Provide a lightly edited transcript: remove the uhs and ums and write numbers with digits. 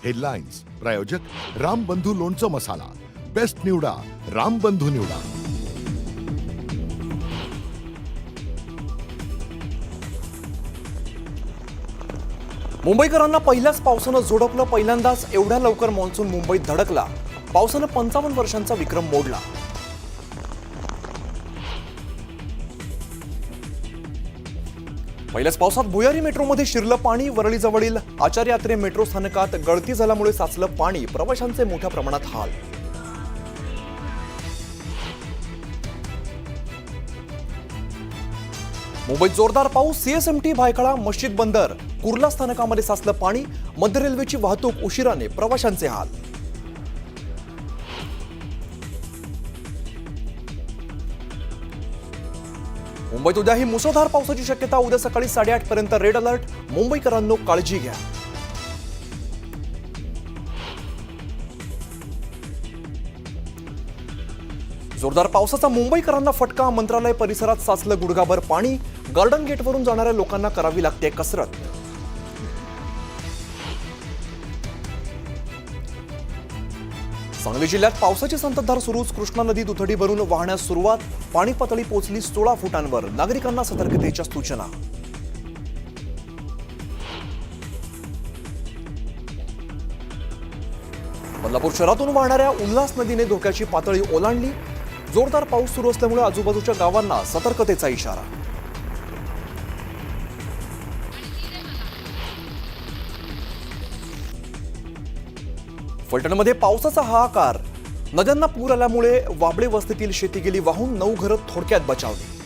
Headlines प्रायोजक रामबंधू लोणचं मसाला. Best निवडा, रामबंधू निवडा. मुंबईकरांना पहिल्याच पावसानं झोडपलं. पहिल्यांदाच एवढ्या लवकर मान्सून मुंबईत धडकला. पावसानं 55 वर्षांचा विक्रम मोडला. पहिल्याच पावसात भुयारी मेट्रोमध्ये शिरलं पाणी. वरळीजवळील आचार्य यात्रे मेट्रो स्थानकात गळती झाल्यामुळे साचलं पाणी. प्रवाशांचे मोठ्या प्रमाणात हाल. मुंबईत जोरदार पाऊस. सीएसएमटी भायखळा मस्जिद बंदर कुर्ला स्थानकामध्ये साचलं पाणी. मध्य रेल्वेची वाहतूक उशिराने. प्रवाशांचे हाल. मुंबईत उद्याही मुसळधार पावसाची शक्यता. उद्या सकाळी 8:30 पर्यंत रेड अलर्ट. मुंबईकरांनो काळजी घ्या. जोरदार पावसाचा मुंबईकरांना फटका. मंत्रालय परिसरात साचलं गुडघाभर पाणी. गार्डन गेटवरून जाणाऱ्या लोकांना करावी लागते कसरत. सांगली जिल्ह्यात पावसाची संततधार सुरूच. कृष्णा नदी दुथडी भरून वाहण्यास सुरुवात. पाणी पातळी पोहोचली 16 फुटांवर. नागरिकांना सतर्कतेच्या सूचना. बदलापूर शहरातून वाहणाऱ्या उल्हास नदीने धोक्याची पातळी ओलांडली. जोरदार पाऊस सुरू असल्यामुळे आजूबाजूच्या गावांना सतर्कतेचा इशारा. फलटणमध्ये पावसाचा हाहाकार. नद्यांना पूर आल्यामुळे वाबळे वस्तीतील शेती गेली वाहून. 9 घरं थोडक्यात बचावली.